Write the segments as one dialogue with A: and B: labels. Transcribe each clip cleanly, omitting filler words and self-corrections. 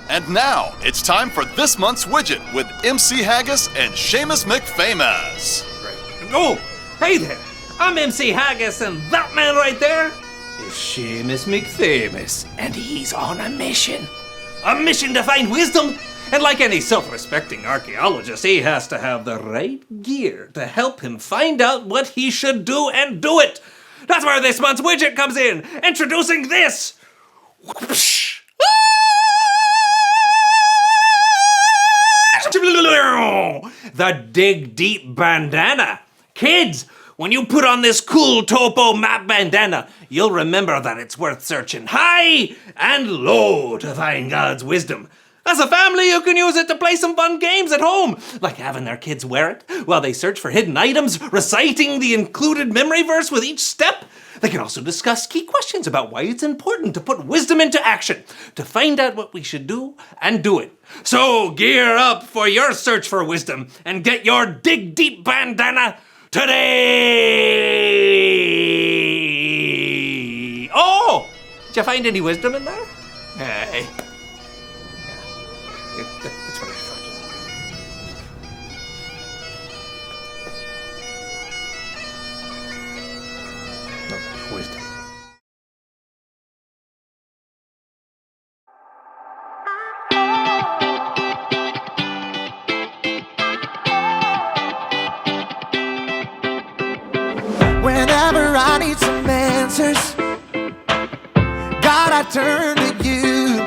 A: And now, it's time for this month's widget with MC Haggis and Seamus McFamous.
B: Oh, hey there. I'm MC Haggis, and that man right there is Seamus McFamous. And he's on a mission. A mission to find wisdom. And like any self-respecting archaeologist, he has to have the right gear to help him find out what he should do and do it. That's where this month's widget comes in. Introducing this. Whoosh. The Dig Deep Bandana. Kids, when you put on this cool topo map bandana, you'll remember that it's worth searching high and low to find God's wisdom. As a family, you can use it to play some fun games at home, like having their kids wear it while they search for hidden items, reciting the included memory verse with each step. They can also discuss key questions about why it's important to put wisdom into action, to find out what we should do and do it. So gear up for your search for wisdom and get your Dig Deep Bandana today! Oh! Did you find any wisdom in there? Hey. That's what I thought. No, wisdom.
C: Whenever I need some answers, God, I turn to you.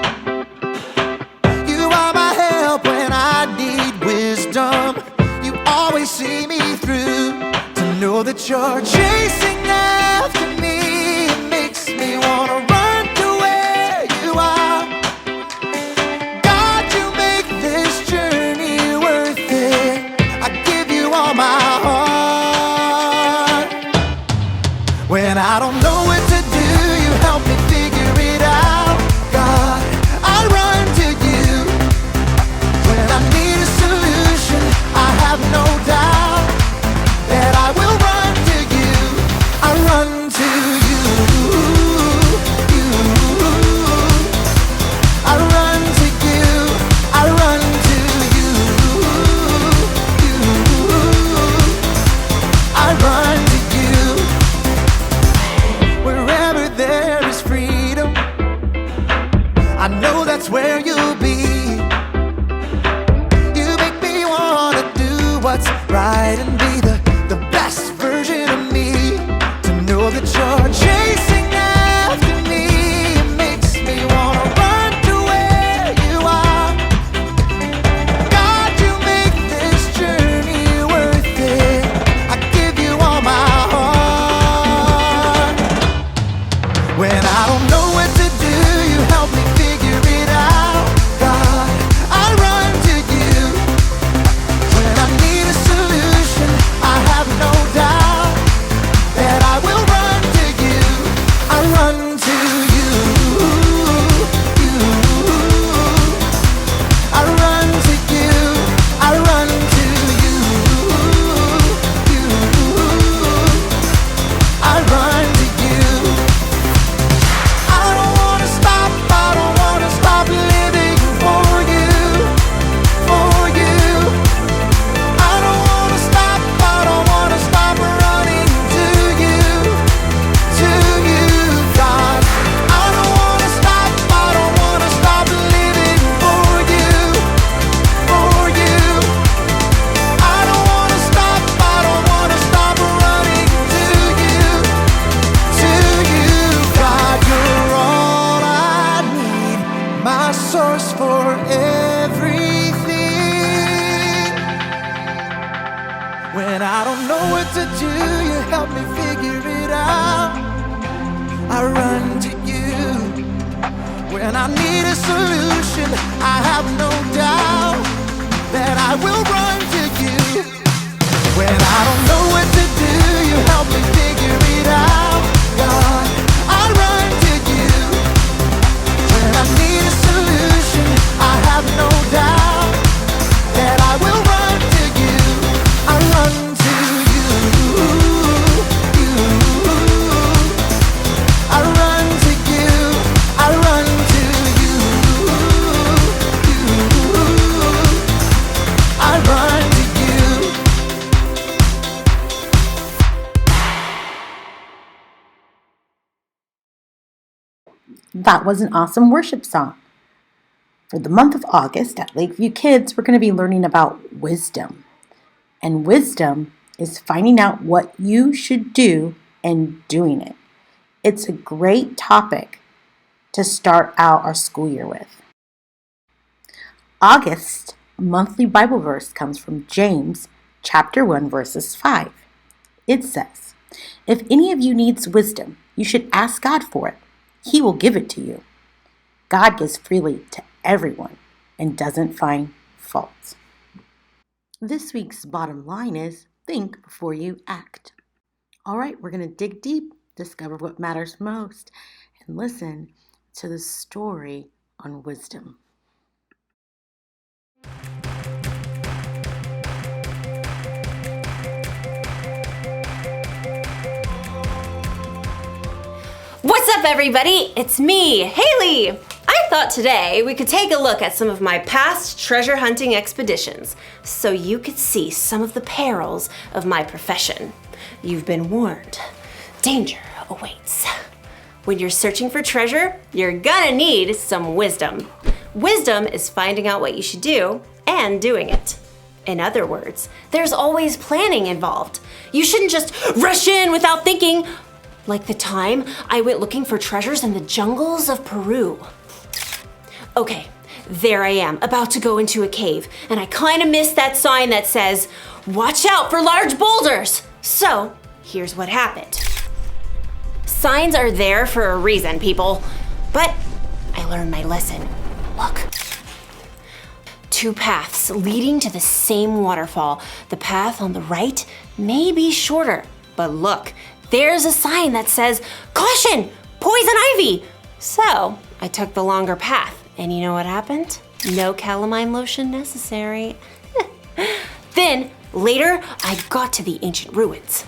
C: You are my help when I need wisdom. You always see me through. To know that you're chasing after me, it makes me wanna run to where you are. God, you make this journey worth it. I give you all my heart. When I don't know what to do, you help me figure it out. God, I run to you. When I need a solution, I have no doubt that I will run to you. I run to you. I run to you. I run to you. I run to you. Wherever there is freedom, I know that's where you'll be. You make me wanna do what's right and be the best version of me. To know that you're chasing after me, it makes me wanna run to where you are. God, you make this journey worth it. I give you all my heart. When I don't know what to do, you help me figure it out. God, I run to you. When I need a solution, I have no doubt that I will run to you. I run to you. I run to you. I run to you. I run to you. I don't wanna stop, I don't wanna stop living for you, for you. I don't wanna stop, I don't wanna stop running to you, God. I don't wanna stop, I don't wanna stop living for you, for you. I don't wanna stop, I don't wanna stop running to you, God. You're all I need, my source for everything. When I don't know what to do, you help me figure it out. I run to you. When I need a solution, I have no doubt that I will run to you. When I don't know what to do, you help me figure it out. God, I run to you. When I need a solution, I have no doubt that I will run to you. I run to you. I run to you. I run to you.
D: that was an awesome worship song. For the month of August at Lakeview Kids, we're going to be learning about wisdom. And wisdom is finding out what you should do and doing it. It's a great topic to start out our school year with. August monthly Bible verse comes from James chapter 1 verses 5. It says, "If any of you needs wisdom, you should ask God for it. He will give it to you." God gives freely to everyone and doesn't find fault. This week's bottom line is think before you act. All right, we're going to dig deep, discover what matters most, and listen to the story on wisdom.
E: What's up, everybody? It's me, Haley. I thought today we could take a look at some of my past treasure hunting expeditions so you could see some of the perils of my profession. You've been warned. Danger awaits. When you're searching for treasure, you're gonna need some wisdom. Wisdom is finding out what you should do and doing it. In other words, there's always planning involved. You shouldn't just rush in without thinking, like the time I went looking for treasures in the jungles of Peru. Okay, there I am, about to go into a cave, and I kind of missed that sign that says, "Watch out for large boulders." So, here's what happened. Signs are there for a reason, people. But I learned my lesson. Look. 2 paths leading to the same waterfall. The path on the right may be shorter, but look, there's a sign that says, "Caution, poison ivy." So I took the longer path, and you know what happened? No calamine lotion necessary. Then later, I got to the ancient ruins.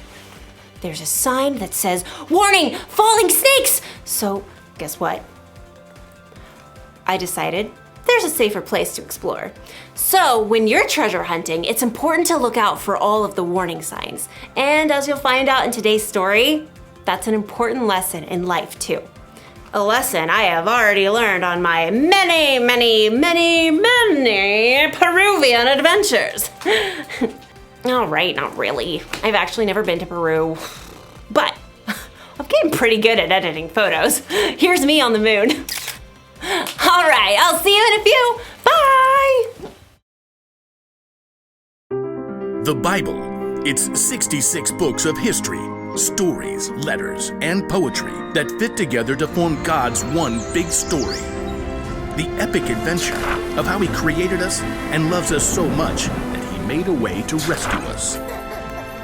E: There's a sign that says, "Warning, falling snakes." So guess what? I decided there's a safer place to explore. So when you're treasure hunting, it's important to look out for all of the warning signs. And as you'll find out in today's story, that's an important lesson in life too. A lesson I have already learned on my many Peruvian adventures. All right, not really. I've actually never been to Peru, but I'm getting pretty good at editing photos. Here's me on the moon. All right, I'll see you in a few. Bye!
F: The Bible. It's 66 books of history, stories, letters, and poetry that fit together to form God's one big story. The epic adventure of how He created us and loves us so much that He made a way to rescue us.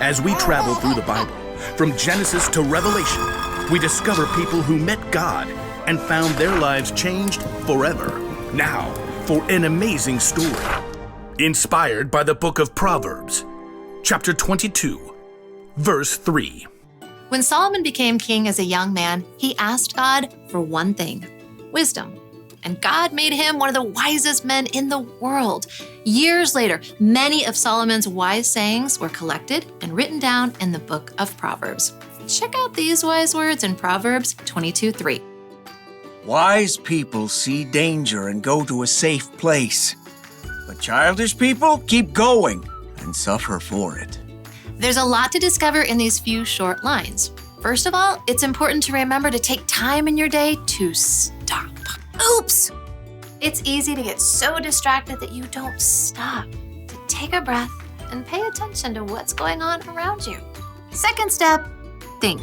F: As we travel through the Bible, from Genesis to Revelation, we discover people who met God and found their lives changed forever. Now, for an amazing story. Inspired by the book of Proverbs, chapter 22, verse 3.
G: When Solomon became king as a young man, he asked God for one thing, wisdom. And God made him one of the wisest men in the world. Years later, many of Solomon's wise sayings were collected and written down in the book of Proverbs. Check out these wise words in Proverbs 22:3.
H: Wise people see danger and go to a safe place. But childish people keep going and suffer for it.
G: There's a lot to discover in these few short lines. First of all, it's important to remember to take time in your day to stop. Oops! It's easy to get so distracted that you don't stop, to take a breath and pay attention to what's going on around you. Second step, think.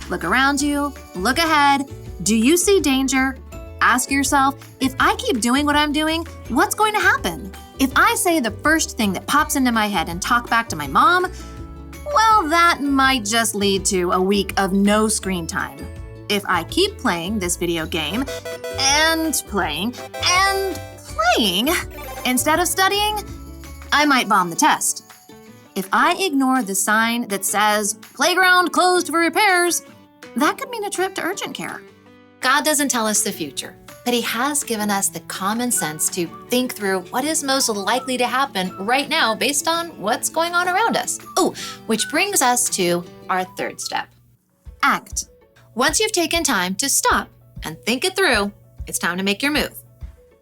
G: Look around you, look ahead. Do you see danger? Ask yourself, if I keep doing what I'm doing, what's going to happen? If I say the first thing that pops into my head and talk back to my mom, well, that might just lead to a week of no screen time. If I keep playing this video game and playing instead of studying, I might bomb the test. If I ignore the sign that says playground closed for repairs, that could mean a trip to urgent care. God doesn't tell us the future, but He has given us the common sense to think through what is most likely to happen right now based on what's going on around us. Oh, which brings us to our third step. Act. Once you've taken time to stop, and think it through, it's time to make your move.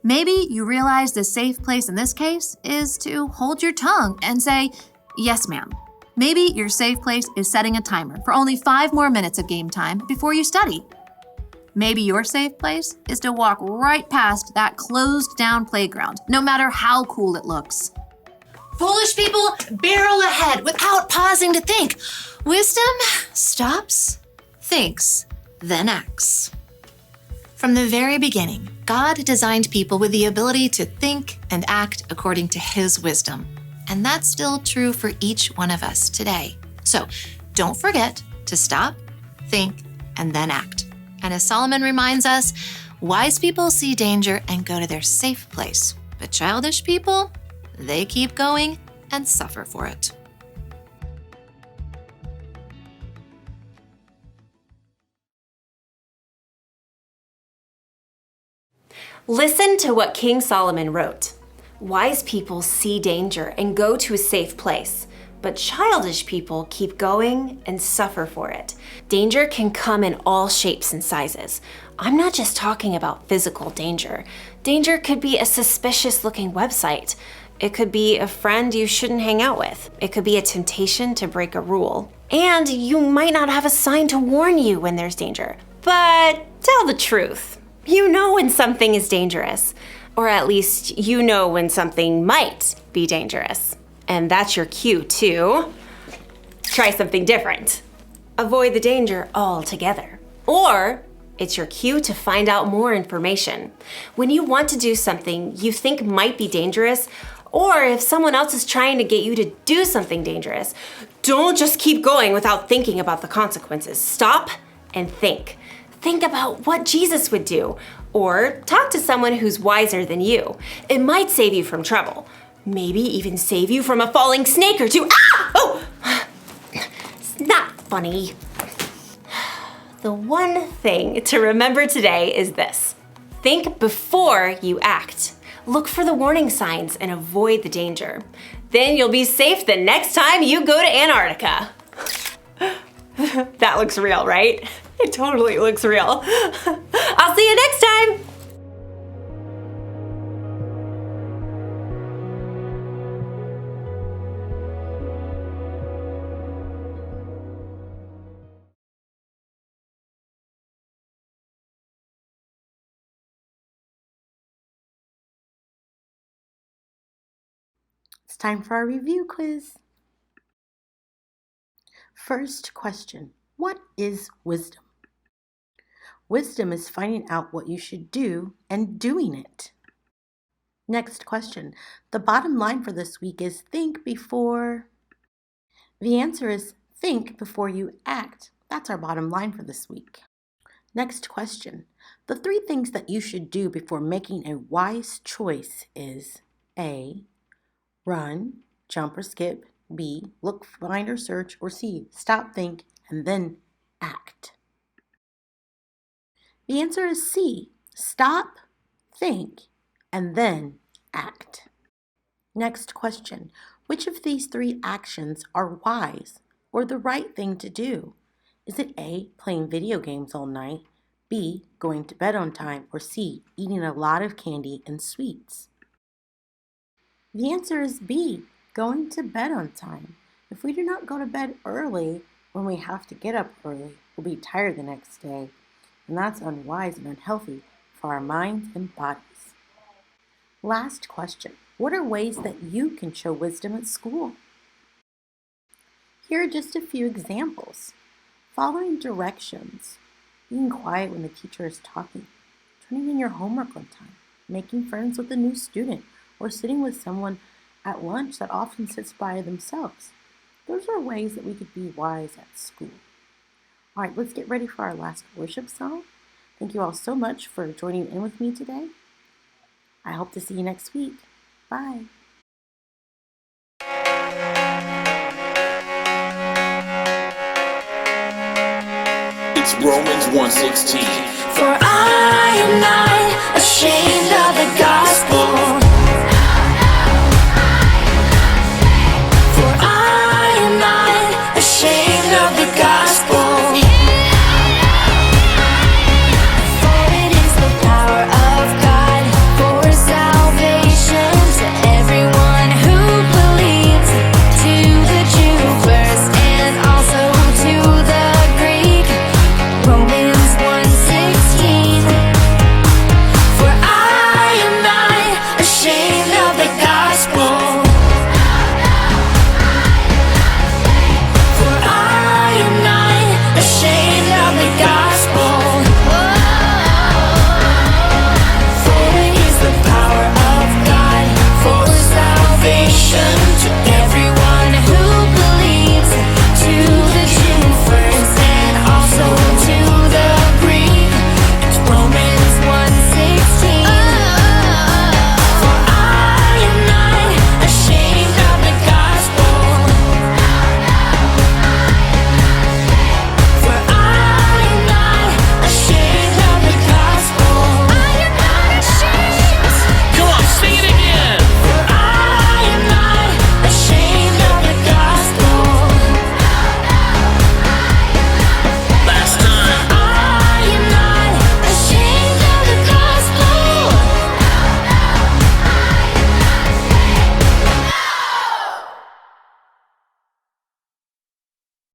G: Maybe you realize the safe place in this case is to hold your tongue and say, yes, ma'am. Maybe your safe place is setting a timer for only 5 more minutes of game time before you study. Maybe your safe place is to walk right past that closed down playground, no matter how cool it looks. Foolish people barrel ahead without pausing to think. Wisdom stops, thinks, then acts. From the very beginning, God designed people with the ability to think and act according to His wisdom. And that's still true for each one of us today. So don't forget to stop, think, and then act. And as Solomon reminds us, wise people see danger and go to their safe place. But childish people, they keep going and suffer for it.
E: Listen to what King Solomon wrote. Wise people see danger and go to a safe place, but childish people keep going and suffer for it. Danger can come in all shapes and sizes. I'm not just talking about physical danger. Danger could be a suspicious-looking website. It could be a friend you shouldn't hang out with. It could be a temptation to break a rule. And you might not have a sign to warn you when there's danger. But tell the truth. You know when something is dangerous. Or at least you know when something might be dangerous. And that's your cue to try something different. Avoid the danger altogether. Or it's your cue to find out more information. When you want to do something you think might be dangerous, or if someone else is trying to get you to do something dangerous, don't just keep going without thinking about the consequences. Stop and think. Think about what Jesus would do, or talk to someone who's wiser than you. It might save you from trouble. Maybe even save you from a falling snake or two. Ah! Oh! It's not funny. The one thing to remember today is this. Think before you act. Look for the warning signs and avoid the danger. Then you'll be safe the next time you go to Antarctica. That looks real, right? It totally looks real. I'll see you next time.
D: It's time for our review quiz. First question, what is wisdom? Wisdom is finding out what you should do and doing it. Next question, the bottom line for this week is think before. The answer is think before you act. That's our bottom line for this week. Next question, the 3 things that you should do before making a wise choice is A, run, jump or skip, B, look, find or search, or C, stop, think, and then act. The answer is C, stop, think, and then act. Next question, which of these 3 actions are wise or the right thing to do? Is it A, playing video games all night, B, going to bed on time, or C, eating a lot of candy and sweets? The answer is B, going to bed on time. If we do not go to bed early when we have to get up early, we'll be tired the next day, and that's unwise and unhealthy for our minds and bodies. Last question, what are ways that you can show wisdom at school? Here are just a few examples. Following directions, being quiet when the teacher is talking, turning in your homework on time, making friends with a new student, or sitting with someone at lunch that often sits by themselves. Those are ways that we could be wise at school. All right, let's get ready for our last worship song. Thank you all so much for joining in with me today. I hope to see you next week. Bye.
I: It's Romans 1:16.
C: For I am not